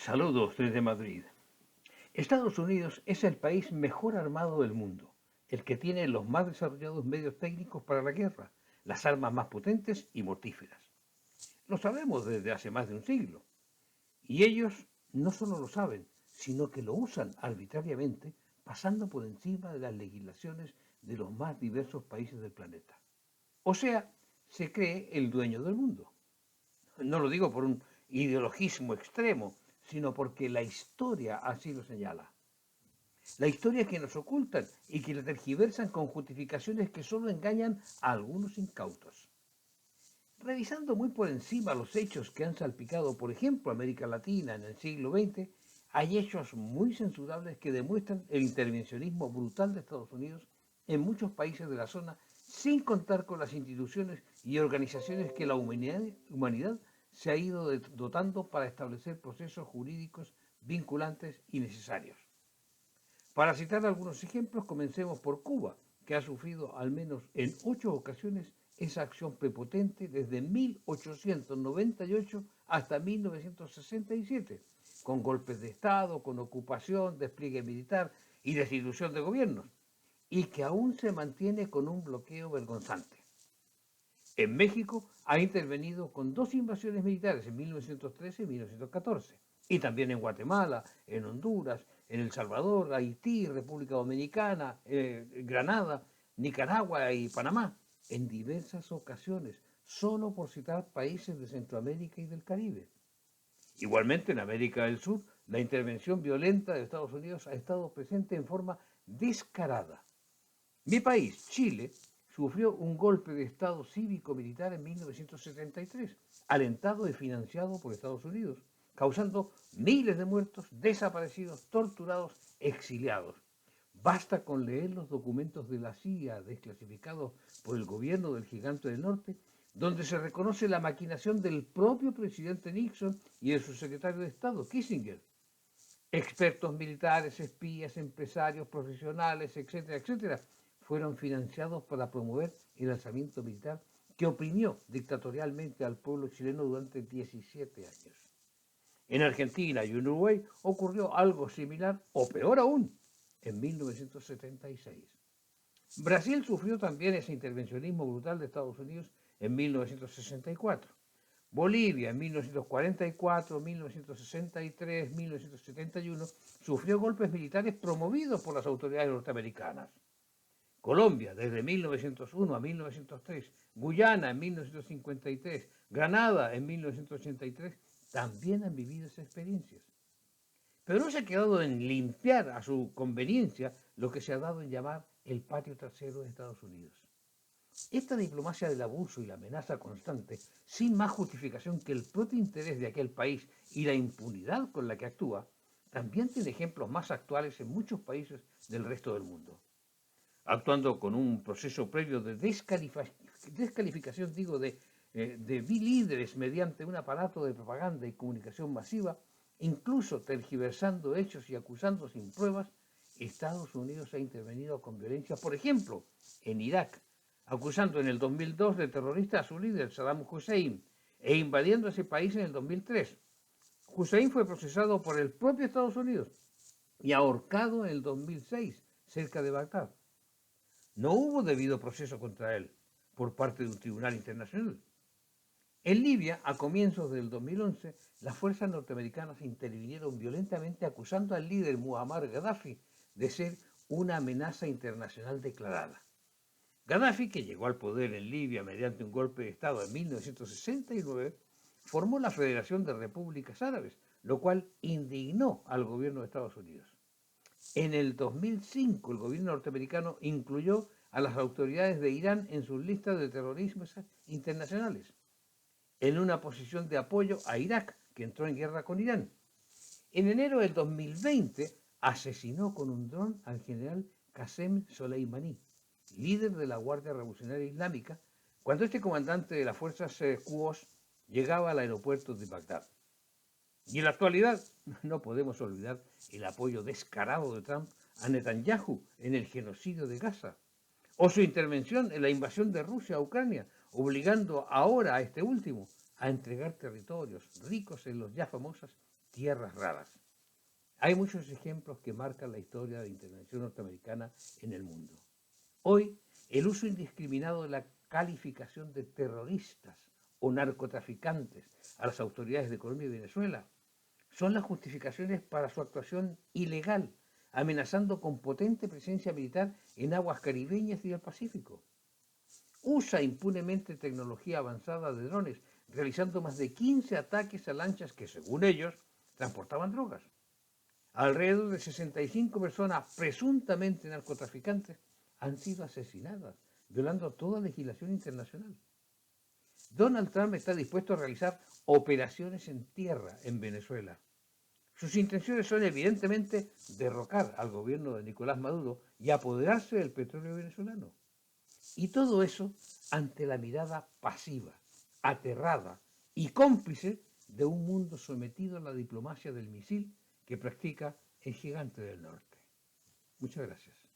Saludos desde Madrid. Estados Unidos es el país mejor armado del mundo, el que tiene los más desarrollados medios técnicos para la guerra, las armas más potentes y mortíferas. Lo sabemos desde hace más de un siglo. Y ellos no solo lo saben, sino que lo usan arbitrariamente, pasando por encima de las legislaciones de los más diversos países del planeta. O sea, se cree el dueño del mundo. No lo digo por un ideologismo extremo, sino porque la historia así lo señala. La historia que nos ocultan y que la tergiversan con justificaciones que solo engañan a algunos incautos. Revisando muy por encima los hechos que han salpicado, por ejemplo, América Latina en el siglo XX, hay hechos muy censurables que demuestran el intervencionismo brutal de Estados Unidos en muchos países de la zona, sin contar con las instituciones y organizaciones que la humanidad se ha ido dotando para establecer procesos jurídicos vinculantes y necesarios. Para citar algunos ejemplos, comencemos por Cuba, que ha sufrido al menos en 8 ocasiones esa acción prepotente desde 1898 hasta 1967, con golpes de Estado, con ocupación, despliegue militar y destitución de gobiernos, y que aún se mantiene con un bloqueo vergonzante. En México ha intervenido con 2 invasiones militares en 1913 y 1914, y también en Guatemala, en Honduras, en El Salvador, Haití, República Dominicana, Granada, Nicaragua y Panamá, en diversas ocasiones, solo por citar países de Centroamérica y del Caribe. Igualmente, en América del Sur, la intervención violenta de Estados Unidos ha estado presente en forma descarada. Mi país, Chile, sufrió un golpe de Estado cívico-militar en 1973, alentado y financiado por Estados Unidos, causando miles de muertos, desaparecidos, torturados, exiliados. Basta con leer los documentos de la CIA desclasificados por el gobierno del gigante del norte, donde se reconoce la maquinación del propio presidente Nixon y de su secretario de Estado, Kissinger. Expertos militares, espías, empresarios, profesionales, etcétera, etcétera, fueron financiados para promover el alzamiento militar que oprimió dictatorialmente al pueblo chileno durante 17 años. En Argentina y en Uruguay ocurrió algo similar, o peor aún, en 1976. Brasil sufrió también ese intervencionismo brutal de Estados Unidos en 1964. Bolivia en 1944, 1963, 1971 sufrió golpes militares promovidos por las autoridades norteamericanas. Colombia desde 1901 a 1903, Guyana en 1953, Granada en 1983 también han vivido esas experiencias. Pero no se ha quedado en limpiar a su conveniencia lo que se ha dado en llamar el patio trasero de Estados Unidos. Esta diplomacia del abuso y la amenaza constante, sin más justificación que el propio interés de aquel país y la impunidad con la que actúa, también tiene ejemplos más actuales en muchos países del resto del mundo. Actuando con un proceso previo de descalificación, de líderes mediante un aparato de propaganda y comunicación masiva, incluso tergiversando hechos y acusando sin pruebas, Estados Unidos ha intervenido con violencia, por ejemplo, en Irak, acusando en el 2002 de terrorista a su líder, Saddam Hussein, e invadiendo ese país en el 2003. Hussein fue procesado por el propio Estados Unidos y ahorcado en el 2006, cerca de Bagdad. No hubo debido proceso contra él por parte de un tribunal internacional. En Libia, a comienzos del 2011, las fuerzas norteamericanas intervinieron violentamente acusando al líder Muammar Gaddafi de ser una amenaza internacional declarada. Gaddafi, que llegó al poder en Libia mediante un golpe de Estado en 1969, formó la Federación de Repúblicas Árabes, lo cual indignó al gobierno de Estados Unidos. En el 2005, el gobierno norteamericano incluyó a las autoridades de Irán en sus listas de terroristas internacionales, en una posición de apoyo a Irak, que entró en guerra con Irán. En enero del 2020, asesinó con un dron al general Qasem Soleimani, líder de la Guardia Revolucionaria Islámica, cuando este comandante de las fuerzas Quds llegaba al aeropuerto de Bagdad. Y en la actualidad no podemos olvidar el apoyo descarado de Trump a Netanyahu en el genocidio de Gaza, o su intervención en la invasión de Rusia a Ucrania, obligando ahora a este último a entregar territorios ricos en los ya famosas tierras raras. Hay muchos ejemplos que marcan la historia de la intervención norteamericana en el mundo. Hoy, el uso indiscriminado de la calificación de terroristas o narcotraficantes a las autoridades de Colombia y Venezuela son las justificaciones para su actuación ilegal, amenazando con potente presencia militar en aguas caribeñas y del Pacífico. Usa impunemente tecnología avanzada de drones, realizando más de 15 ataques a lanchas que, según ellos, transportaban drogas. Alrededor de 65 personas presuntamente narcotraficantes han sido asesinadas, violando toda legislación internacional. Donald Trump está dispuesto a realizar operaciones en tierra en Venezuela. Sus intenciones son evidentemente derrocar al gobierno de Nicolás Maduro y apoderarse del petróleo venezolano. Y todo eso ante la mirada pasiva, aterrada y cómplice de un mundo sometido a la diplomacia del misil que practica el gigante del norte. Muchas gracias.